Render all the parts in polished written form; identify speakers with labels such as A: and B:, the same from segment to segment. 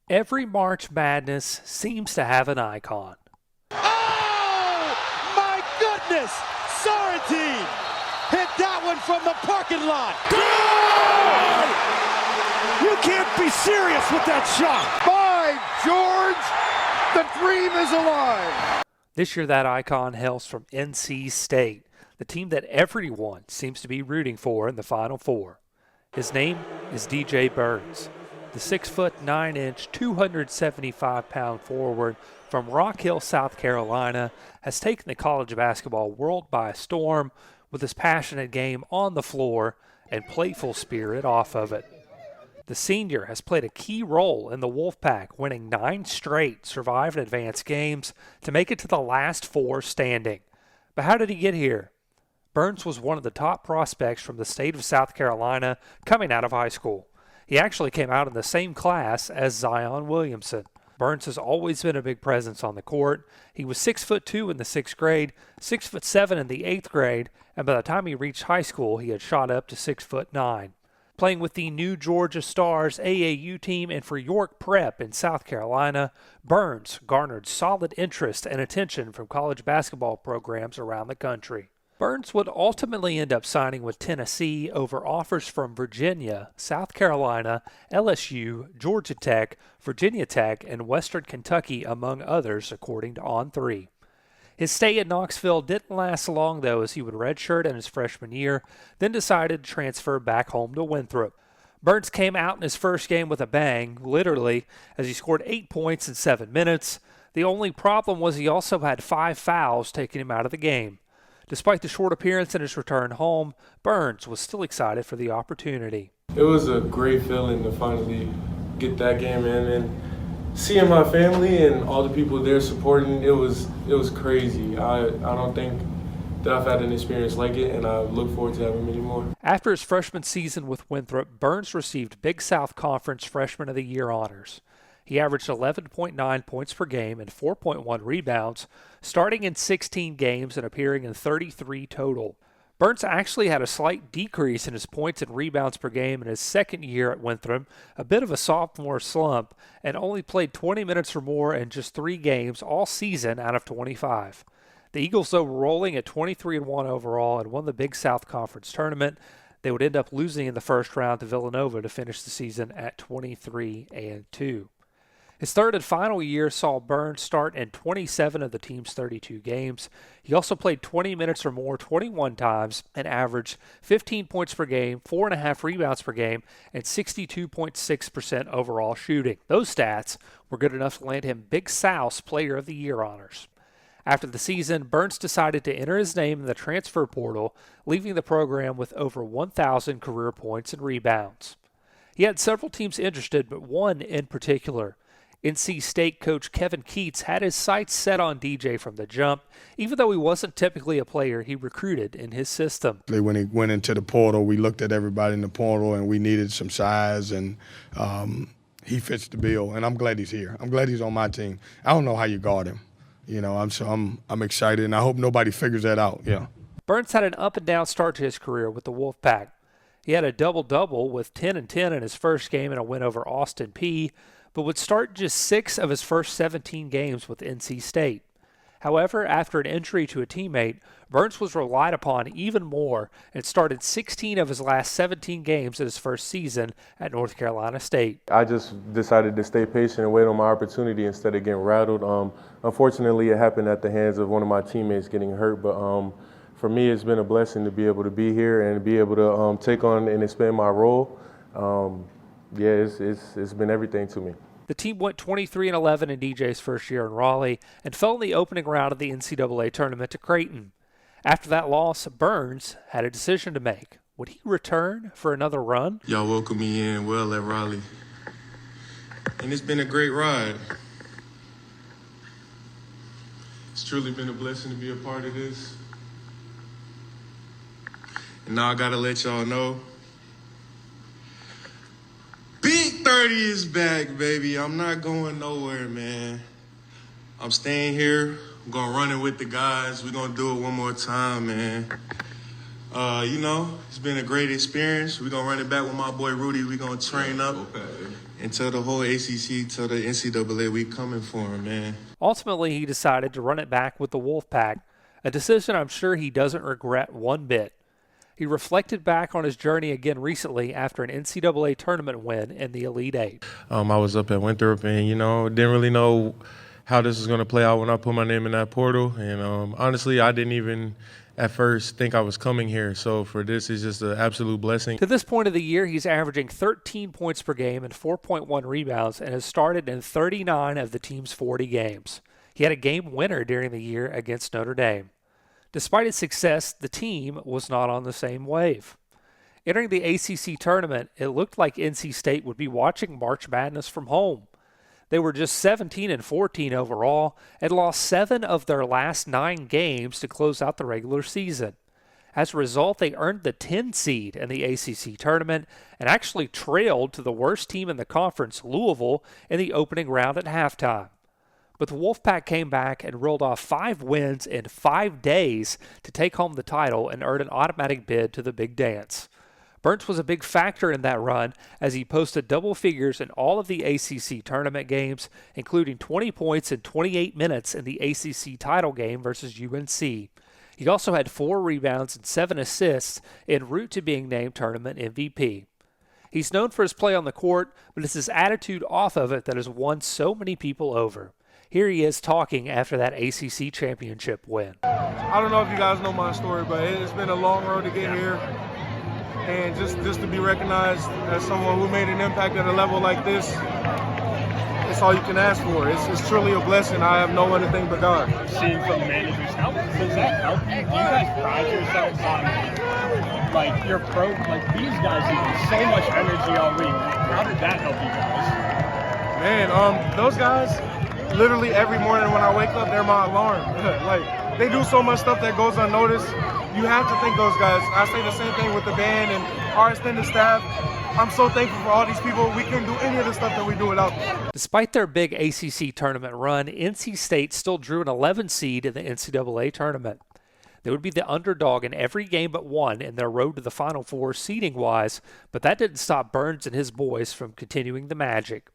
A: Every March Madness seems to have an icon.
B: Oh, my goodness! Sorrentine hit that one from the parking lot. Goal! You can't be serious with that shot.
C: By George, the dream is alive.
A: This year that icon hails from NC State, the team that everyone seems to be rooting for in the Final Four. His name is DJ Burns. The 6'9", 275-pound forward from Rock Hill, South Carolina, has taken the college basketball world by storm with his passionate game on the floor and playful spirit off of it. The senior has played a key role in the Wolfpack, winning 9 straight survive and advance games to make it to the last 4 standing. But how did he get here? Burns was one of the top prospects from the state of South Carolina coming out of high school. He actually came out in the same class as Zion Williamson. Burns has always been a big presence on the court. He was 6'2" in the 6th grade, 6'7" in the 8th grade, and by the time he reached high school, he had shot up to 6'9". Playing with the New Georgia Stars AAU team and for York Prep in South Carolina, Burns garnered solid interest and attention from college basketball programs around the country. Burns would ultimately end up signing with Tennessee over offers from Virginia, South Carolina, LSU, Georgia Tech, Virginia Tech, and Western Kentucky, among others, according to On3. His stay at Knoxville didn't last long, though, as he would redshirt in his freshman year, then decided to transfer back home to Winthrop. Burns came out in his first game with a bang, literally, as he scored 8 points in 7 minutes. The only problem was he also had 5 fouls taking him out of the game. Despite the short appearance in his return home, Burns was still excited for the opportunity.
D: It was a great feeling to finally get that game in, and seeing my family and all the people there supporting, it was crazy. I don't think that I've had an experience like it, and I look forward to having many more.
A: After his freshman season with Winthrop, Burns received Big South Conference Freshman of the Year honors. He averaged 11.9 points per game and 4.1 rebounds, starting in 16 games and appearing in 33 total. Burns actually had a slight decrease in his points and rebounds per game in his second year at Winthrop, a bit of a sophomore slump, and only played 20 minutes or more in just 3 games all season out of 25. The Eagles, though, were rolling at 23-1 overall and won the Big South Conference tournament. They would end up losing in the first round to Villanova to finish the season at 23-2. His third and final year saw Burns start in 27 of the team's 32 games. He also played 20 minutes or more 21 times and averaged 15 points per game, 4.5 rebounds per game, and 62.6% overall shooting. Those stats were good enough to land him Big South's Player of the Year honors. After the season, Burns decided to enter his name in the transfer portal, leaving the program with over 1,000 career points and rebounds. He had several teams interested, but one in particular. NC State coach Kevin Keats had his sights set on DJ from the jump, even though he wasn't typically a player he recruited in his system.
C: When he went into the portal, we looked at everybody in the portal, and we needed some size, and he fits the bill, and I'm glad he's here. I'm glad he's on my team. I don't know how you guard him. You know, I'm excited, and I hope nobody figures that out. Yeah.
A: Burns had an up-and-down start to his career with the Wolfpack. He had a double-double with 10 and 10 in his first game and a win over Austin Peay, but would start just 6 of his first 17 games with NC State. However, after an injury to a teammate, Burns was relied upon even more and started 16 of his last 17 games in his first season at North Carolina State.
D: I just decided to stay patient and wait on my opportunity instead of getting rattled. Unfortunately, it happened at the hands of one of my teammates getting hurt, but for me, it's been a blessing to be able to be here and be able to take on and expand my role. It's been everything to me.
A: The team went 23-11 in DJ's first year in Raleigh and fell in the opening round of the NCAA tournament to Creighton. After that loss, Burns had a decision to make. Would he return for another run?
E: Y'all welcomed me in well at Raleigh, and it's been a great ride. It's truly been a blessing to be a part of this. And now I gotta let y'all know, Big 30 is back, baby. I'm not going nowhere, man. I'm staying here. I'm going to run it with the guys. We're going to do it one more time, man. It's been a great experience. We're going to run it back with my boy Rudy. We're going to train up. And tell the whole ACC, tell the NCAA, we coming for him, man.
A: Ultimately, he decided to run it back with the Wolfpack, a decision I'm sure he doesn't regret one bit. He reflected back on his journey again recently after an NCAA tournament win in the Elite Eight.
D: I was up at Winthrop and, didn't really know how this was going to play out when I put my name in that portal. And honestly, I didn't even at first think I was coming here. So for this, it's just an absolute blessing.
A: To this point of the year, he's averaging 13 points per game and 4.1 rebounds and has started in 39 of the team's 40 games. He had a game winner during the year against Notre Dame. Despite its success, the team was not on the same wave. Entering the ACC tournament, it looked like NC State would be watching March Madness from home. They were just 17-14 overall and lost 7 of their last 9 games to close out the regular season. As a result, they earned the 10 seed in the ACC tournament and actually trailed to the worst team in the conference, Louisville, in the opening round at halftime. But the Wolfpack came back and rolled off 5 wins in 5 days to take home the title and earn an automatic bid to the Big Dance. Burns was a big factor in that run as he posted double figures in all of the ACC tournament games, including 20 points in 28 minutes in the ACC title game versus UNC. He also had 4 rebounds and 7 assists en route to being named tournament MVP. He's known for his play on the court, but it's his attitude off of it that has won so many people over. Here he is talking after that ACC championship win.
D: I don't know if you guys know my story, but it's been a long road to get here. And just to be recognized as someone who made an impact at a level like this, it's all you can ask for. It's truly a blessing. I have no one to thank but God.
F: Seeing from the managers, how does that help you? Do you guys pride yourselves on your pro? These guys use so much energy all week. How did that help you guys?
D: Man, those guys, literally every morning when I wake up, they're my alarm. They do so much stuff that goes unnoticed. You have to thank those guys. I say the same thing with the band and our extended staff. I'm so thankful for all these people. We couldn't do any of the stuff that we do without them.
A: Despite their big ACC tournament run, NC State still drew an 11 seed in the NCAA tournament. They would be the underdog in every game but one in their road to the Final Four seeding-wise, but that didn't stop Burns and his boys from continuing the magic.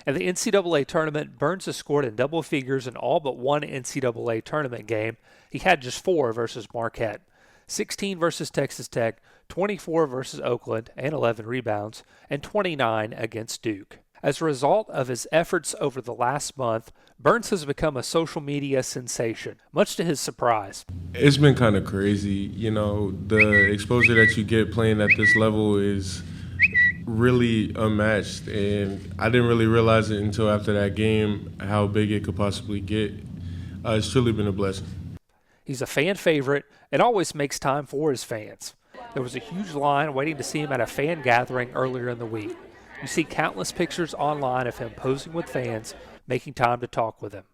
A: In the NCAA tournament, Burns has scored in double figures in all but one NCAA tournament game. He had just 4 versus Marquette, 16 versus Texas Tech, 24 versus Oakland, and 11 rebounds, and 29 against Duke. As a result of his efforts over the last month, Burns has become a social media sensation, much to his surprise.
D: It's been kind of crazy. The exposure that you get playing at this level is really unmatched, and I didn't really realize it until after that game how big it could possibly get. It's truly been a blessing.
A: He's a fan favorite and always makes time for his fans. There was a huge line waiting to see him at a fan gathering earlier in the week. You see countless pictures online of him posing with fans, making time to talk with them.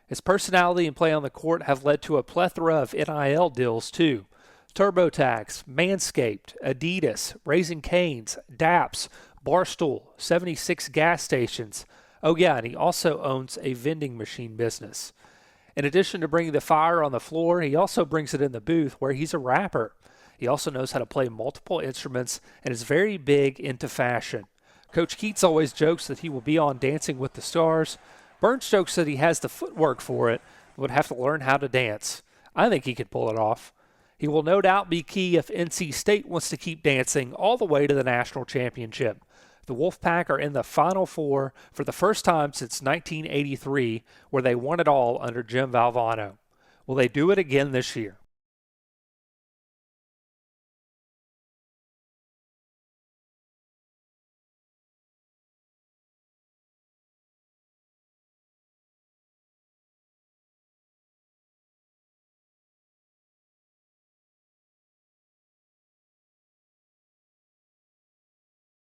A: His personality and play on the court have led to a plethora of NIL deals too. TurboTax, Manscaped, Adidas, Raising Cane's, DAPS, Barstool, 76 gas stations. Oh yeah, and he also owns a vending machine business. In addition to bringing the fire on the floor, he also brings it in the booth where he's a rapper. He also knows how to play multiple instruments and is very big into fashion. Coach Keats always jokes that he will be on Dancing with the Stars. Burns jokes that he has the footwork for it, but would have to learn how to dance. I think he could pull it off. He will no doubt be key if NC State wants to keep dancing all the way to the national championship. The Wolfpack are in the Final Four for the first time since 1983, where they won it all under Jim Valvano. Will they do it again this year?